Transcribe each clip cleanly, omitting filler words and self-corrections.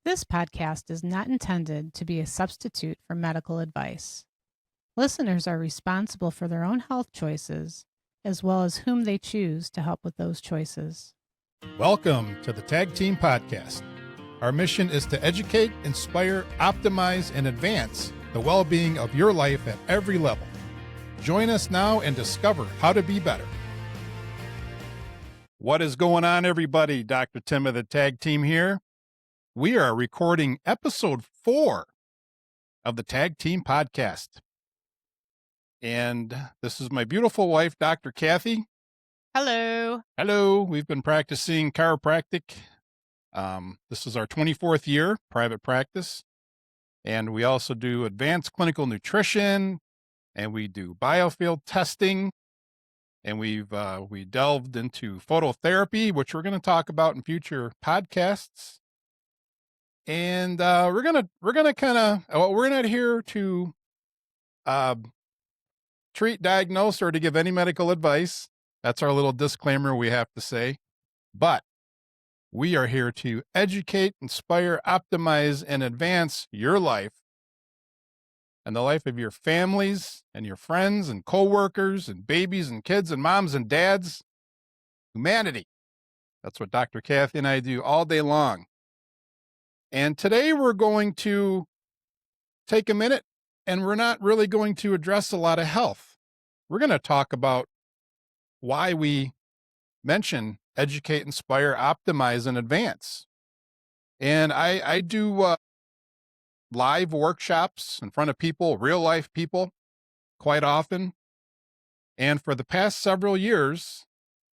This podcast is not intended to be a substitute for medical advice. Listeners are responsible for their own health choices, as well as whom they choose to help with those choices. Welcome to the Taig Team podcast. Our mission is to educate, inspire, optimize, and advance the well-being of your life at every level. Join us now and discover how to be better. What is going on, everybody? Dr. Tim of the Taig Team here. We are recording episode 4 of the Taig Team podcast. And this is my beautiful wife, Dr. Cathy. Hello. Hello. We've been practicing chiropractic. This is our 24th year, private practice. And we also do advanced clinical nutrition, and we do biofield testing. And we delved into phototherapy, which we're going to talk about in future podcasts. And we're not here to treat, diagnose, or to give any medical advice. That's our little disclaimer we have to say. But we are here to educate, inspire, optimize, and advance your life and the life of your families and your friends and coworkers and babies and kids and moms and dads. Humanity. That's what Dr. Cathy and I do all day long. And today we're going to take a minute, and we're not really going to address a lot of health. We're going to talk about why we mention educate, inspire, optimize, and advance. And I do live workshops in front of people, real life people, quite often. And for the past several years,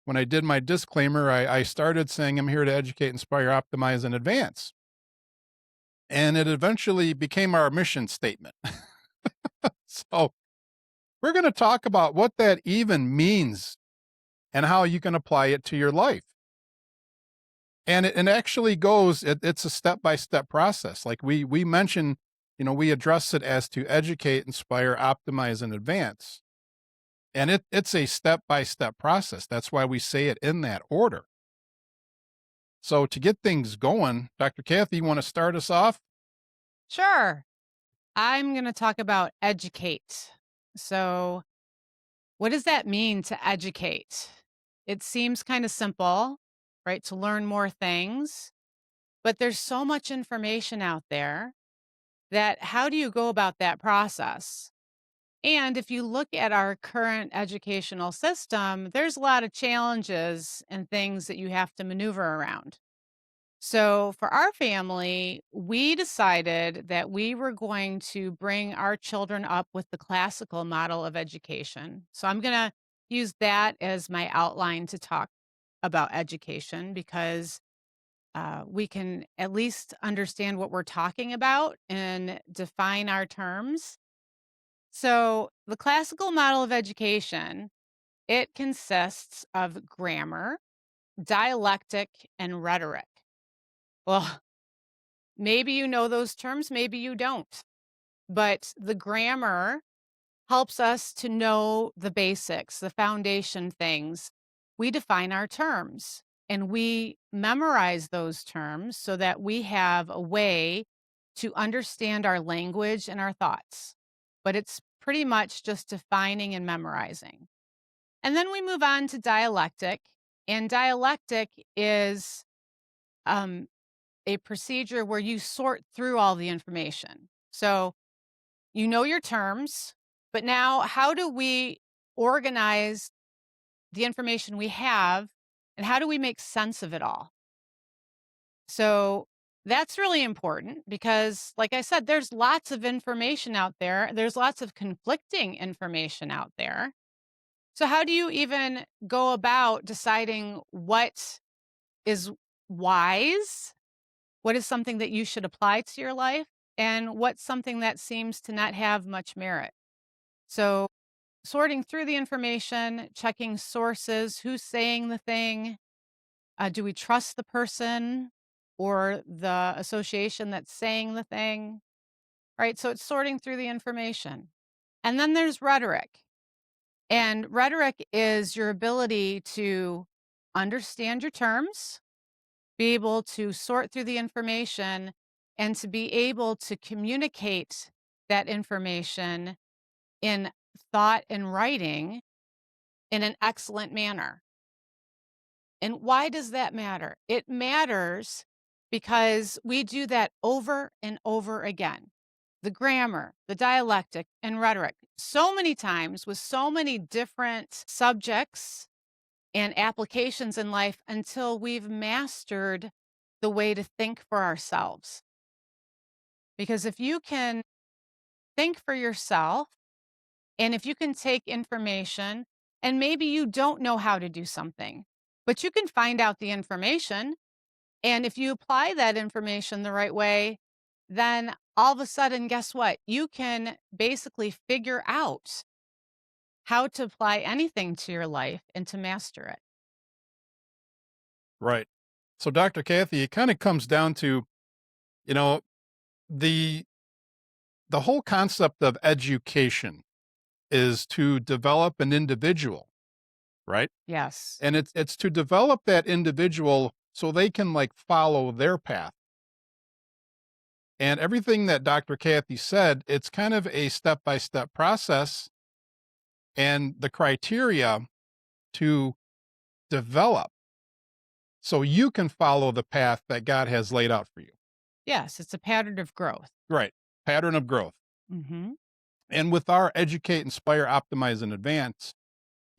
when I did my disclaimer, I started saying I'm here to educate, inspire, optimize, and advance. And it eventually became our mission statement. So we're going to talk about what that even means and how you can apply it to your life. And it actually goes, it's a step-by-step process. Like we mention, we address it as to educate, inspire, optimize, and advance. And it's a step-by-step process. That's why we say it in that order. So to get things going, Dr. Cathy, you want to start us off? Sure. I'm going to talk about educate. So, what does that mean to educate? It seems kind of simple, right? To learn more things, but there's so much information out there that how do you go about that process? And if you look at our current educational system, there's a lot of challenges and things that you have to maneuver around. So, for our family, we decided that we were going to bring our children up with the classical model of education. So, I'm going to use that as my outline to talk about education because we can at least understand what we're talking about and define our terms. So, the classical model of education, it consists of grammar, dialectic, and rhetoric. Well, maybe you know those terms, maybe you don't. But the grammar helps us to know the basics, the foundation things. We define our terms and we memorize those terms so that we have a way to understand our language and our thoughts. But it's pretty much just defining and memorizing. And then we move on to dialectic. And dialectic is um, a procedure where you sort through all the information. So you know your terms, but now how do we organize the information we have and how do we make sense of it all? So that's really important because, like I said, there's lots of information out there. There's lots of conflicting information out there. So, how do you even go about deciding what is wise? What is something that you should apply to your life? And what's something that seems to not have much merit? So, sorting through the information, checking sources, who's saying the thing, do we trust the person or the association that's saying the thing? Right. So, it's sorting through the information. And then there's rhetoric. And rhetoric is your ability to understand your terms, be able to sort through the information and to be able to communicate that information in thought and writing in an excellent manner. And why does that matter? It matters because we do that over and over again. The grammar, the dialectic, and rhetoric, so many times with so many different subjects and applications in life until we've mastered the way to think for ourselves. Because if you can think for yourself, and if you can take information, and maybe you don't know how to do something, but you can find out the information. And if you apply that information the right way, then all of a sudden, guess what? You can basically figure out how to apply anything to your life and to master it. Right. So, Dr. Cathy, it kind of comes down to, you know, the the whole concept of education is to develop an individual, right? Yes. And it's to develop that individual so they can like follow their path. And everything that Dr. Cathy said, it's kind of a step-by-step process and the criteria to develop so you can follow the path that God has laid out for you. Yes, it's a pattern of growth. Right. Pattern of growth. Mhm. And with our educate, inspire, optimize, and advance,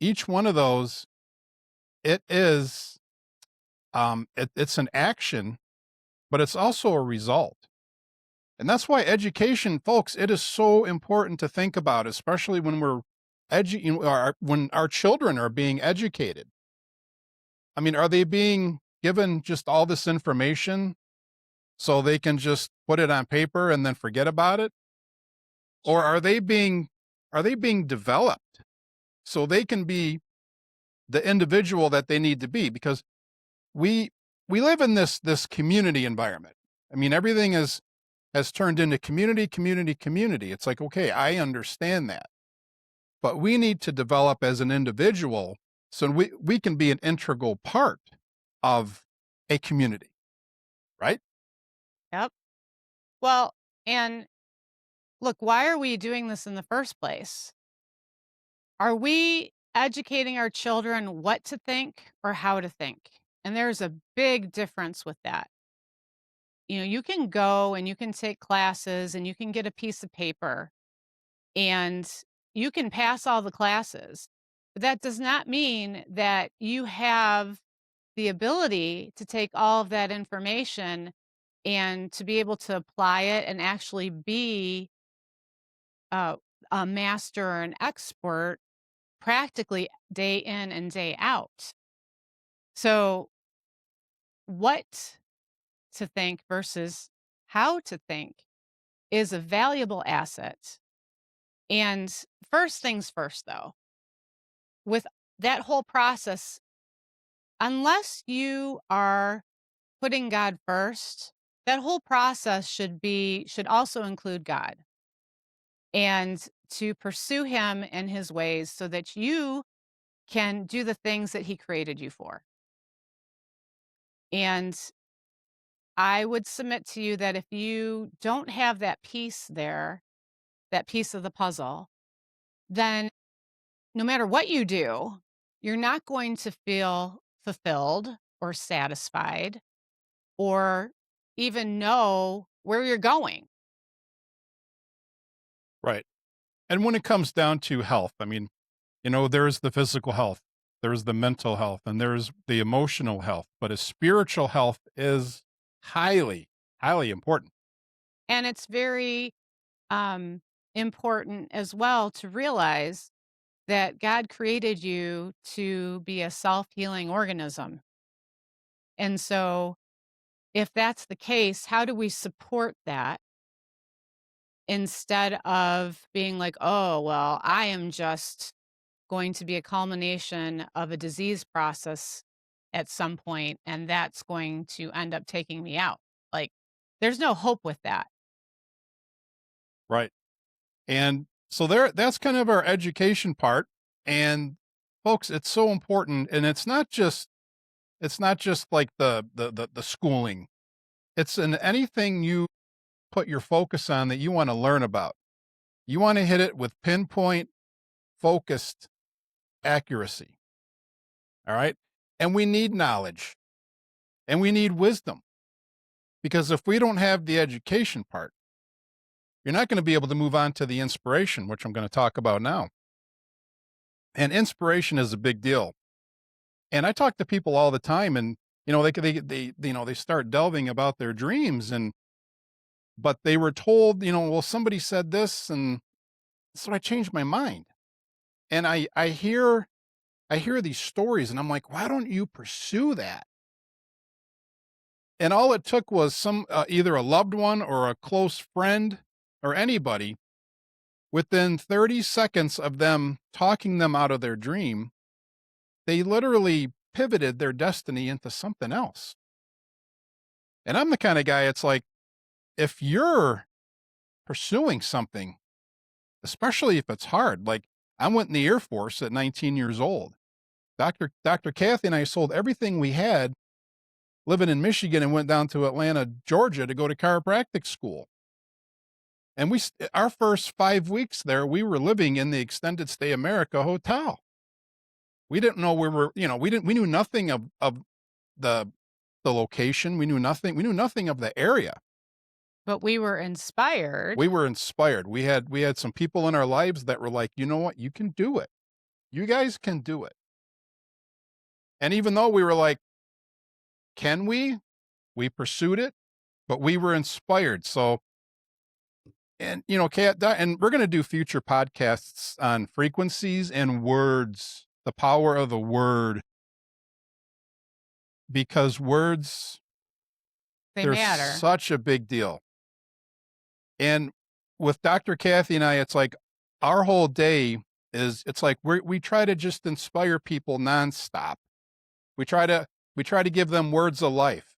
each one of those, it is it's an action, but it's also a result. And that's why education, folks, it is so important to think about, especially when we're when our children are being educated. I mean, are they being given just all this information so they can just put it on paper and then forget about it? Or are they being developed so they can be the individual that they need to be? Because we we live in this community environment. I mean, everything is has turned into community, community, community. It's like, okay, I understand that. But we need to develop as an individual so we can be an integral part of a community, right? Yep. Well, and look, why are we doing this in the first place? Are we educating our children what to think or how to think? And there's a big difference with that. You can go and you can take classes and you can get a piece of paper and you can pass all the classes. But that does not mean that you have the ability to take all of that information and to be able to apply it and actually be uh, a master or an expert practically day in and day out. So, what to think versus how to think is a valuable asset. And first things first, though, with that whole process, unless you are putting God first, that whole process should also include God and to pursue him and his ways so that you can do the things that he created you for. And I would submit to you that if you don't have that piece there, that piece of the puzzle, then no matter what you do, you're not going to feel fulfilled or satisfied or even know where you're going. Right. And when it comes down to health, I mean, there's the physical health, there's the mental health, and there's the emotional health, but a spiritual health is highly, highly important. And it's very um, important as well to realize that God created you to be a self healing organism. And so, if that's the case, how do we support that instead of being like, oh, well, I am just going to be a culmination of a disease process at some point, and that's going to end up taking me out? Like, there's no hope with that. Right. And so that's kind of our education part. And folks, it's so important. And it's not just like the schooling. It's in anything put your focus on that you want to learn about. You want to hit it with pinpoint, focused accuracy. All right. And we need knowledge and we need wisdom because if we don't have the education part, you're not going to be able to move on to the inspiration, which I'm going to talk about now. And inspiration is a big deal. And I talk to people all the time and, they start delving about their dreams but they were told, well, somebody said this. And so I changed my mind. And I hear these stories and I'm like, why don't you pursue that? And all it took was either a loved one or a close friend or anybody within 30 seconds of them talking them out of their dream, they literally pivoted their destiny into something else. And I'm the kind of guy, it's like, if you're pursuing something, especially if it's hard, like I went in the Air Force at 19 years old. Dr. Cathy and I sold everything we had living in Michigan and went down to Atlanta, Georgia to go to chiropractic school. And our first 5 weeks there, we were living in the Extended Stay America Hotel. We didn't know we knew nothing of the location. We knew nothing of the area. But we were inspired. We were inspired. We had some people in our lives that were like, you know what? You can do it. You guys can do it. And even though we were like, can we? We pursued it, but we were inspired. So, and Kat, and we're going to do future podcasts on frequencies and words, the power of the word, because words, They they're matter. such a big deal. And with Dr. Cathy and I, it's like our whole day it's like we try to just inspire people nonstop. We try to give them words of life.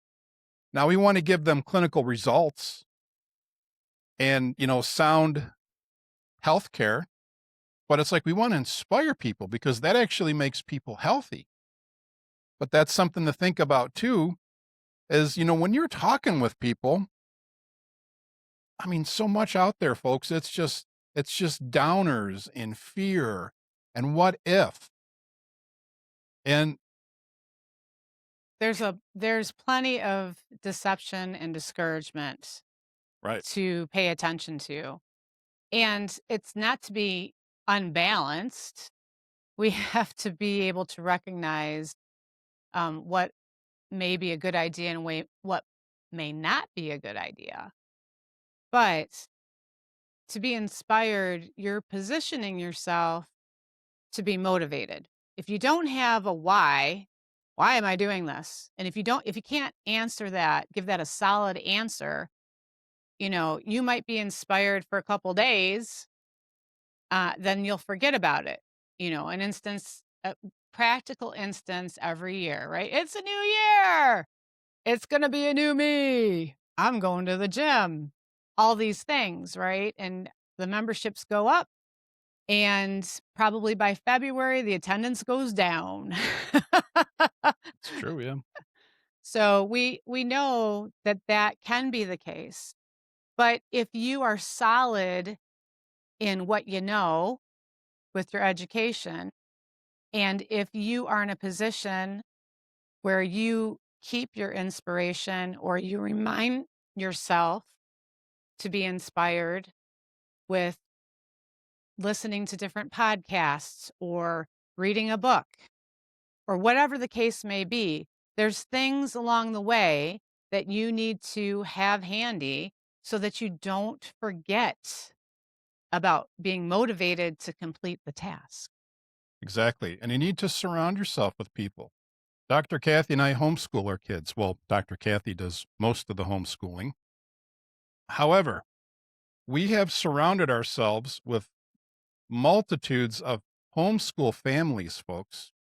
Now we want to give them clinical results and, sound healthcare, but it's like we want to inspire people because that actually makes people healthy. But that's something to think about too, is, when you're talking with people, I mean, so much out there, folks. It's just downers and fear and what if. And There's plenty of deception and discouragement right. to pay attention to. And it's not to be unbalanced. We have to be able to recognize what may be a good idea and what may not be a good idea. But to be inspired, you're positioning yourself to be motivated. If you don't have a why am I doing this? And if you can't answer that, give that a solid answer, you might be inspired for a couple days, then you'll forget about it. An instance, a practical instance every year, right? It's a new year. It's going to be a new me. I'm going to the gym. All these things, right? And the memberships go up. And probably by February, the attendance goes down. It's true. Yeah. So we know that that can be the case. But if you are solid in what you know with your education, and if you are in a position where you keep your inspiration or you remind yourself to be inspired with listening to different podcasts or reading a book or whatever the case may be, there's things along the way that you need to have handy so that you don't forget about being motivated to complete the task. Exactly. And you need to surround yourself with people. Dr. Cathy and I homeschool our kids. Well, Dr. Cathy does most of the homeschooling. However, we have surrounded ourselves with multitudes of homeschool families, folks.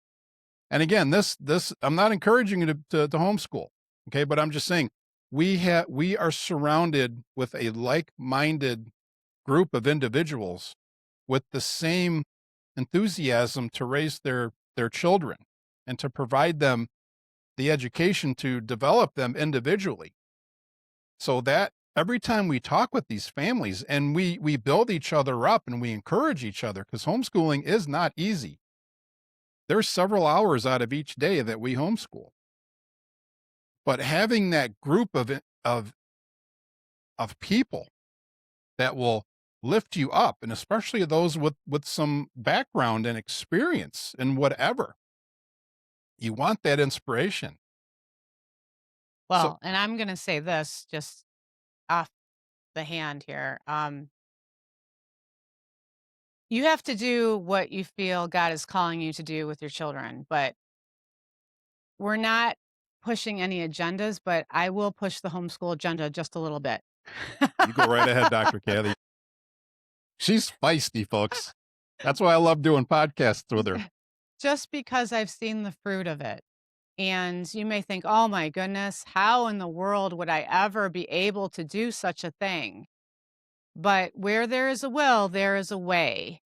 And again, this I'm not encouraging you to homeschool, okay? But I'm just saying we are surrounded with a like-minded group of individuals with the same enthusiasm to raise their children and to provide them the education to develop them individually. So every time we talk with these families and we build each other up and we encourage each other, because homeschooling is not easy. There's several hours out of each day that we homeschool. But having that group of people that will lift you up, and especially those with some background and experience in whatever, you want that inspiration. So Well, and I'm gonna say this just off the hand here. You have to do what you feel God is calling you to do with your children, but we're not pushing any agendas, but I will push the homeschool agenda just a little bit. you go right ahead, Dr. Cathy. She's feisty, folks. That's why I love doing podcasts with her. Just because I've seen the fruit of it. And you may think, oh my goodness, how in the world would I ever be able to do such a thing? But where there is a will, there is a way.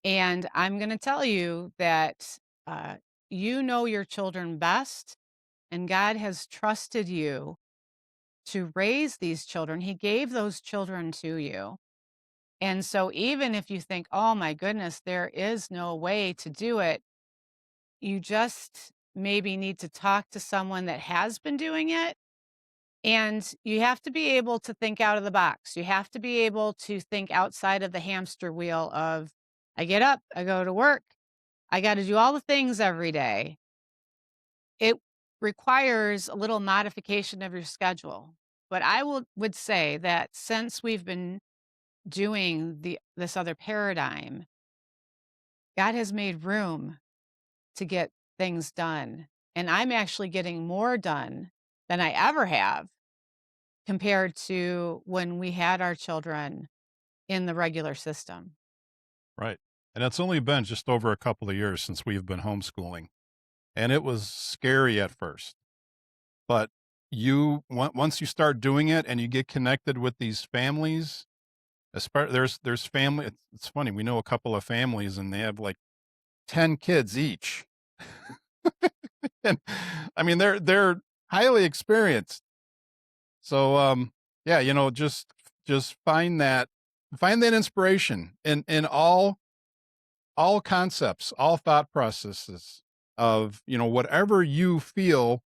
And I'm going to tell you that uh, you know your children best, and God has trusted you to raise these children. He gave those children to you. And so, even if you think, oh my goodness, there is no way to do it, you just maybe need to talk to someone that has been doing it. And you have to be able to think out of the box. You have to be able to think outside of the hamster wheel of, I get up, I go to work, I got to do all the things every day. It requires a little modification of your schedule. But would say that since we've been doing this other paradigm, God has made room to get things done. And I'm actually getting more done than I ever have compared to when we had our children in the regular system. Right. And it's only been just over a couple of years since we've been homeschooling. And it was scary at first. But once you start doing it and you get connected with these families, there's family. It's funny. We know a couple of families and they have like 10 kids each. And I mean, they're highly experienced. So, yeah, just find that inspiration in all concepts, all thought processes of, whatever you feel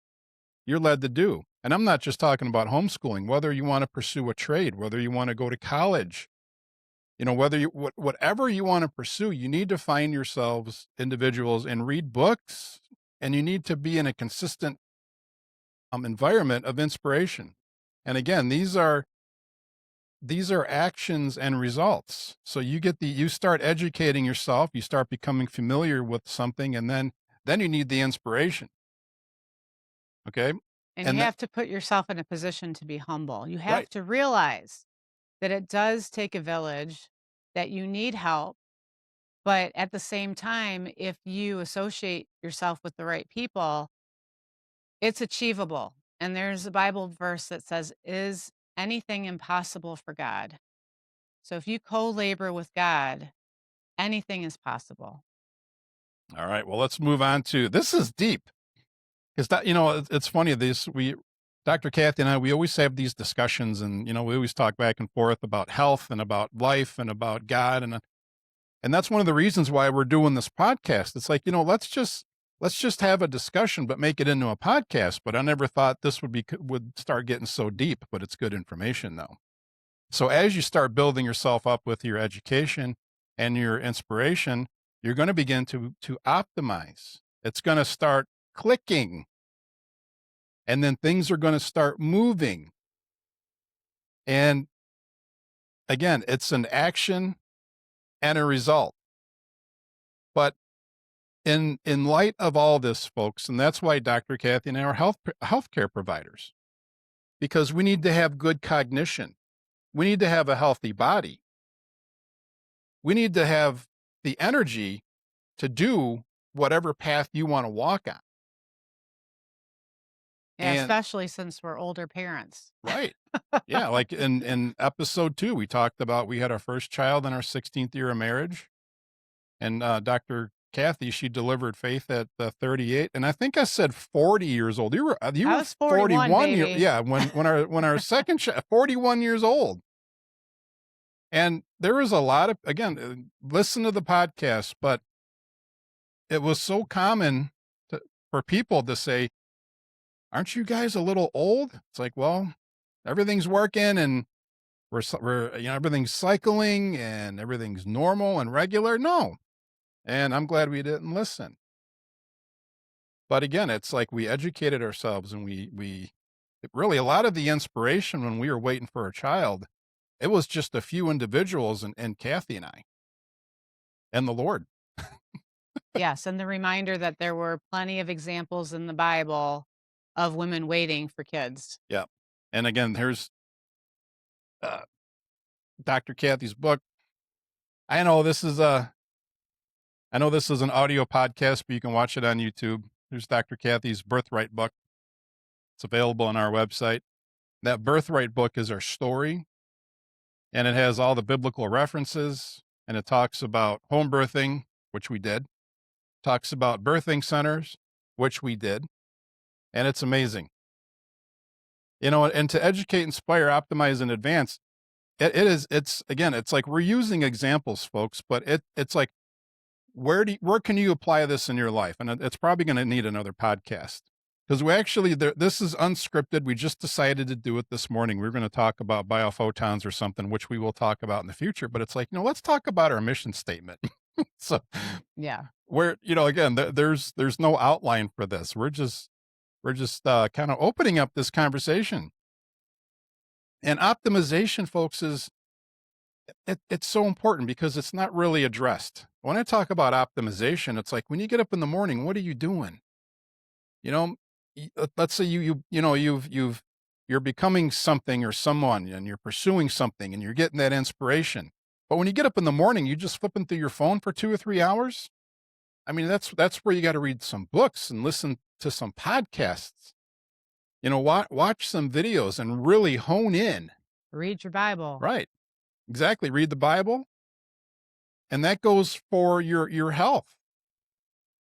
you're led to do. And I'm not just talking about homeschooling, whether you want to pursue a trade, whether you want to go to college, whatever you want to pursue, you need to find yourselves individuals and read books, and you need to be in a consistent environment of inspiration. And again, these are actions and results. So you start educating yourself, you start becoming familiar with something, and then you need the inspiration. Okay. And you And that have to put yourself in a position to be humble. You have right. to realize that it does take a village, that you need help. But at the same time, if you associate yourself with the right people, it's achievable. And there's a Bible verse that says, is anything impossible for God? So if you co labor with God, anything is possible. All right. Well, let's move on to this is deep. Because it's funny. Dr. Cathy and I, we always have these discussions, and we always talk back and forth about health and about life and about God, and that's one of the reasons why we're doing this podcast. It's like let's just have a discussion, but make it into a podcast. But I never thought this would start getting so deep. But it's good information, though. So as you start building yourself up with your education and your inspiration, you're going to begin to optimize. It's going to start clicking, and then things are going to start moving. And again, it's an action and a result. But in light of all this, folks, and that's why Dr. Cathy and I are healthcare providers, because we need to have good cognition. We need to have a healthy body. We need to have the energy to do whatever path you want to walk on. Yeah, And especially since we're older parents. right. Yeah, like in episode 2, we talked about we had our first child in our 16th year of marriage, and Dr. Cathy, she delivered Faith at 38, and I think I said 40 years old. You I were was 41, 41 baby. yeah, when our second 41 years old. And there was a lot of again, listen to the podcast, but it was so common for people to say, "Aren't you guys a little old?" It's like, "Well, everything's working and we're everything's cycling and everything's normal and regular." No. And I'm glad we didn't listen. But again, it's like we educated ourselves and we really a lot of the inspiration when we were waiting for a child, it was just a few individuals and Kathy and I and the Lord. Yes, and the reminder that there were plenty of examples in the Bible of women waiting for kids. Yeah. And again, here's uh, Dr. Kathy's book. I know this is a I know this is an audio podcast, but you can watch it on YouTube. There's Dr. Kathy's Birthright book. It's available on our website. That Birthright book is our story, and it has all the biblical references, and it talks about home birthing, which we did, talks about birthing centers, which we did, and it's amazing. And to educate, inspire, optimize, and advance, it's again, it's like we're using examples, folks, but it's like where can you apply this in your life? And it's probably going to need another podcast because we actually this is unscripted. We just decided to do it this morning. We are going to talk about biophotons or something, which we will talk about in the future. But it's like let's talk about our mission statement. So Yeah. where again, there's no outline for this. We're just kind of opening up this conversation. And optimization, folks, it's so important because it's not really addressed. When I talk about optimization, it's like when you get up in the morning, what are you doing? You know, let's say you're becoming something or someone and you're pursuing something and you're getting that inspiration. But when you get up in the morning, you just flipping through your phone for 2 or 3 hours. I mean, that's where you got to read some books and listen to some podcasts. Watch some videos and really hone in. Read your Bible. Right. Exactly. Read the Bible. And that goes for your health.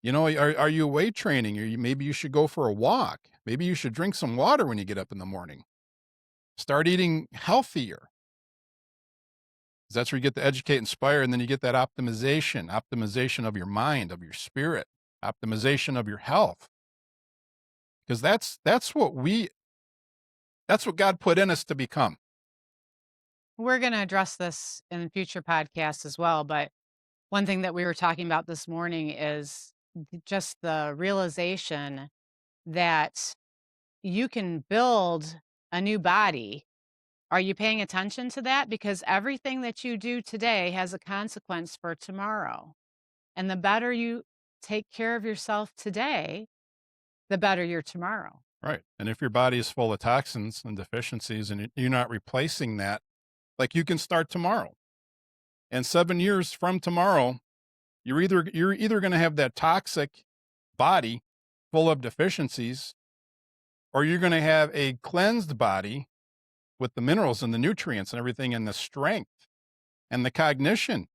Are you weight training? Maybe you should go for a walk. Maybe you should drink some water when you get up in the morning. Start eating healthier. 'Cause that's where you get the educate, inspire, and then you get that optimization of your mind, of your spirit, optimization of your health. Because that's what God put in us to become. We're going to address this in future podcasts as well. But one thing that we were talking about this morning is just the realization that you can build a new body. Are you paying attention to that? Because everything that you do today has a consequence for tomorrow. And the better you take care of yourself today, the better your tomorrow. Right. And if your body is full of toxins and deficiencies and you're not replacing that, like you can start tomorrow. And 7 years from tomorrow, you're either going to have that toxic body full of deficiencies, or you're going to have a cleansed body with the minerals and the nutrients and everything and the strength and the cognition.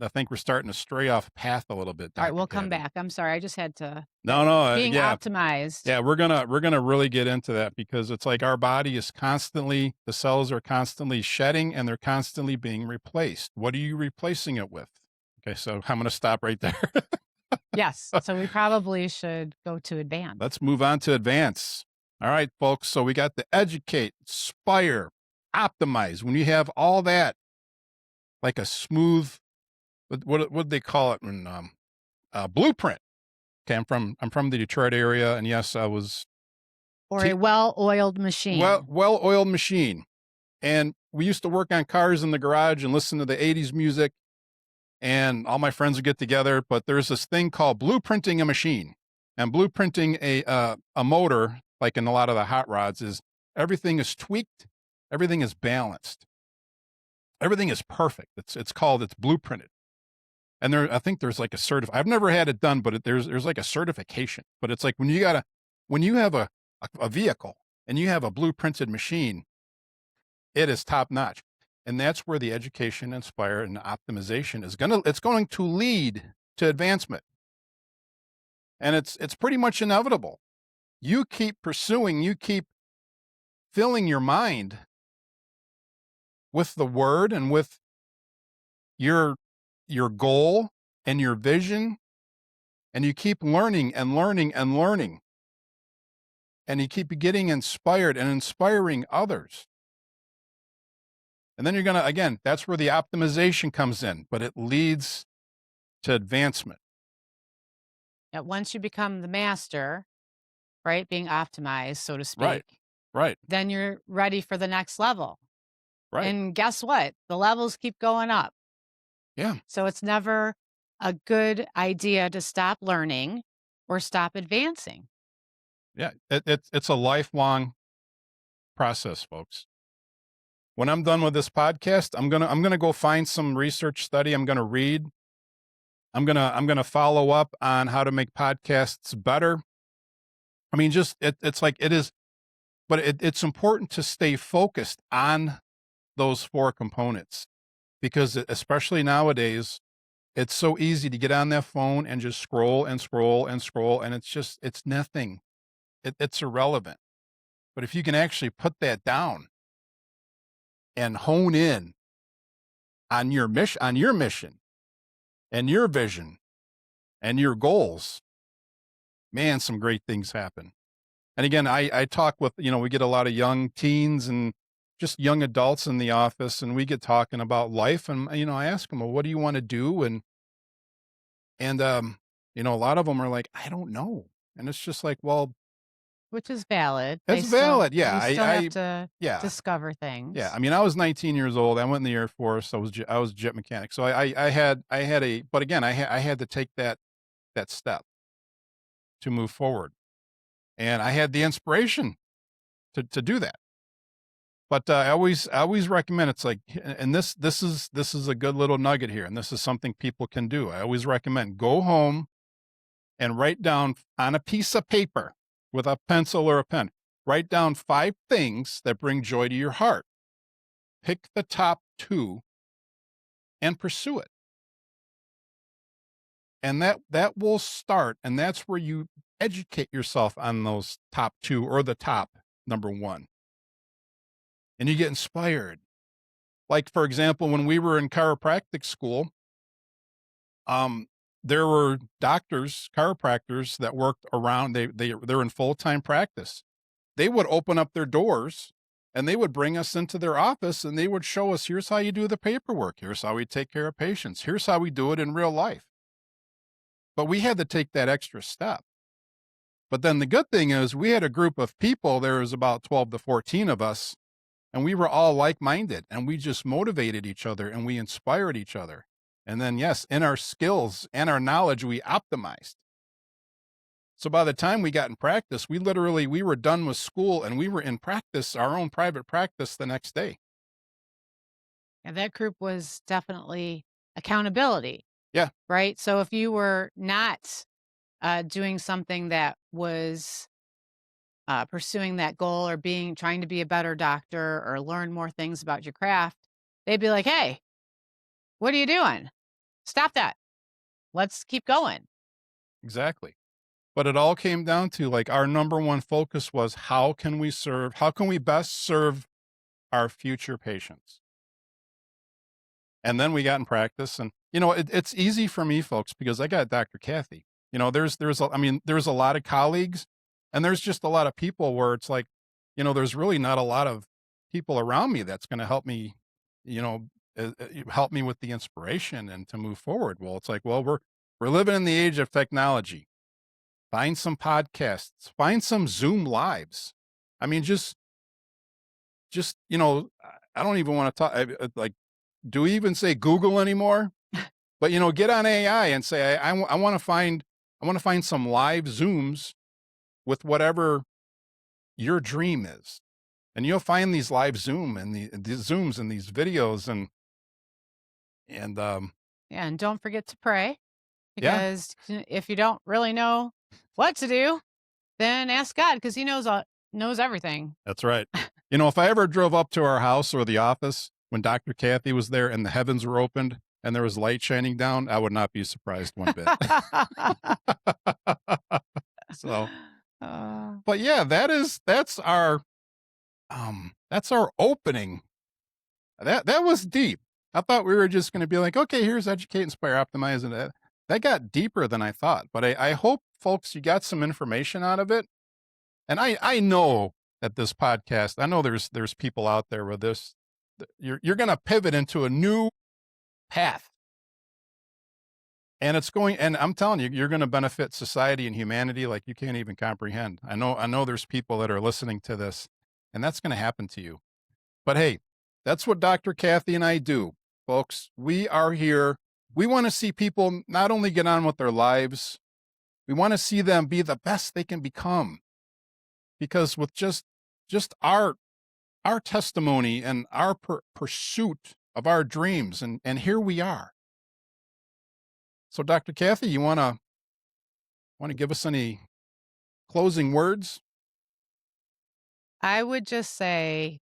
I think we're starting to stray off path a little bit, All right, Dr. we'll come Kathy. back. I'm sorry. I just had to No, no, being yeah, optimized. yeah, we're gonna really get into that because it's like our body is constantly, the cells are constantly shedding and they're constantly being replaced. What are you replacing it with? Okay, so I'm gonna stop right there. Yes. So we probably should go to advance. Let's move on to advance. All right, folks. So we got the educate, inspire, optimize. When you have all that, like a smooth, what they call it when blueprint. Okay, I'm from the Detroit area, and yes, I was Or a well-oiled machine. well-oiled machine. And we used to work on cars in the garage and listen to the 80s music, and all my friends would get together. But there's this thing called blueprinting a machine, and blueprinting a motor, like in a lot of the hot rods, is everything is tweaked, everything is balanced, everything is perfect. It's blueprinted. And I think there's like I've never had it done, but there's like a certification. But it's like when you have a vehicle and you have a blueprinted machine, it is top notch. And that's where the education, inspire, and optimization it's going to lead to advancement. And it's pretty much inevitable. You keep pursuing, you keep filling your mind with the word and with your your goal and your vision, and you keep learning and learning and learning, and you keep getting inspired and inspiring others. And then you're going to, again, that's where the optimization comes in, but it leads to advancement. And once you become the master, right, being optimized, so to Right. speak, Right. then you're ready for the next level. Right. And guess what? The levels keep going up. Yeah. So it's never a good idea to stop learning or stop advancing. Yeah. It's a lifelong process, folks. When I'm done with this podcast, I'm gonna go find some research study. I'm gonna read. I'm gonna follow up on how to make podcasts better. I mean, just it's like it is, but it's important to stay focused on those four components because especially nowadays, it's so easy to get on that phone and just scroll and scroll and scroll, and it's nothing. It's irrelevant. But if you can actually put that down and hone in on your mission and your vision and your goals, man, some great things happen. And again, I talk with, we get a lot of young teens and just young adults in the office, and we get talking about life. And, I ask them, well, what do you want to do? And a lot of them are like, I don't know. And it's just like, well, Which is valid. it's valid. Yeah. You still have I to yeah. discover Yeah. things. I mean, I was 19 years old. I went in the Air Force. I was a jet mechanic. So but again, I had to take that step to move forward. And I had the inspiration to do that. But I always recommend it's like, and this is a good little nugget here, and this is something people can do. I always recommend go home and write down on a piece of paper with a pencil or a pen. Write down 5 things that bring joy to your heart. Pick the top 2 and pursue it. And that will start, and that's where you educate yourself on those top 2 or the top number 1. And you get inspired. Like, for example, when we were in chiropractic school, um, there were doctors, chiropractors that worked around. They're in full-time practice. They would open up their doors and they would bring us into their office and they would show us, here's how you do the paperwork. Here's how we take care of patients. Here's how we do it in real life. But we had to take that extra step. But then the good thing is we had a group of people. There was about 12 to 14 of us, and we were all like-minded, and we just motivated each other and we inspired each other. And then, yes, in our skills and our knowledge, we optimized. So by the time we got in practice, we were done with school and we were in practice, our own private practice the next day. And that group was definitely accountability, Yeah, right? So if you were not doing something that was pursuing that goal or trying to be a better doctor or learn more things about your craft, they'd be like, "Hey, what are you doing? Stop that. Let's keep going." exactly. But it all came down to like our number one focus was how can we best serve our future patients? And then we got in practice and it's easy for me folks because I got Dr. Cathy. There's a lot of colleagues and there's just a lot of people where it's like, there's really not a lot of people around me that's going to help me, help me with the inspiration and to move forward. Well, it's like, well, we're living in the age of technology. Find some podcasts, find some Zoom lives. I mean, just, I don't even want to talk like, do we even say Google anymore? But, get on AI and say, I want to find some live Zooms with whatever your dream is. And you'll find these live Zoom and these Zooms and these videos and Yeah, and don't forget to pray yeah, because if you don't really know what to do, then ask God because He knows everything. that's right. If I ever drove up to our house or the office when Dr. Cathy was there and the heavens were opened and there was light shining down, I would not be surprised one bit. So, Uh, but yeah, that's our opening. That was deep. I thought we were just going to be like, okay, here's educate, inspire, optimize, and that got deeper than I thought. But I hope, folks, you got some information out of it. And I know that this podcast, I know there's people out there with this. You're going to pivot into a new path, and it's going. And I'm telling you, you're going to benefit society and humanity like you can't even comprehend. I know there's people that are listening to this, and that's going to happen to you. But hey, that's what Dr. Cathy and I do, folks. We are here. We want to see people not only get on with their lives, we want to see them be the best they can become. Because with just our testimony and our pursuit of our dreams, and here we are. So, Dr. Cathy, you want to give us any closing words? I would just say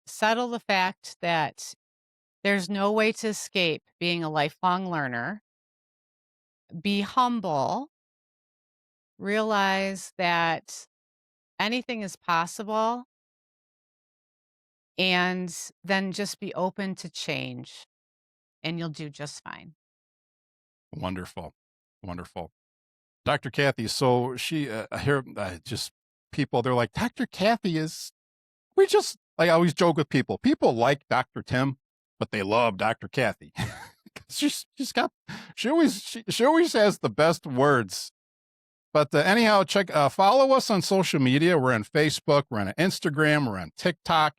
settle the fact that there's no way to escape being a lifelong learner. Be humble. Realize that anything is possible, and then just be open to change, and you'll do just fine. Wonderful, wonderful. Dr. Cathy, so she I hear just people, they're like, Dr. Cathy is, we just, I always joke with people. People like Dr. Tim, but they love Dr. Cathy. she's got, she always has the best words. But anyhow, follow us on social media. We're on Facebook, we're on Instagram, we're on TikTok,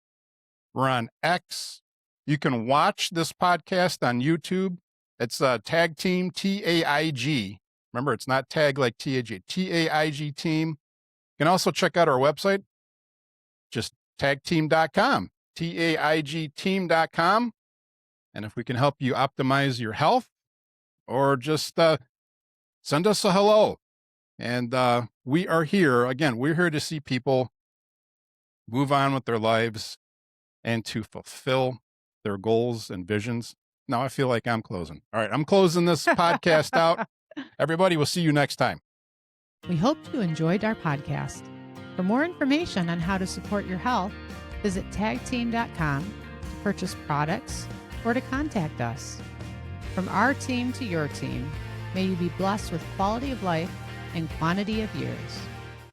we're on X. You can watch this podcast on YouTube. It's Taig Team, TAIG. Remember, it's not tag like TAG, TAIG Team. You can also check out our website, just taigteam.com, TAIG team.com. And if we can help you optimize your health, or just send us a hello. And we are here. Again, we're here to see people move on with their lives and to fulfill their goals and visions. Now I feel like I'm closing. All right, I'm closing this podcast out. Everybody, we'll see you next time. We hope you enjoyed our podcast. For more information on how to support your health, visit taigteam.com to purchase products or to contact us. From our team to your team, may you be blessed with quality of life and quantity of years.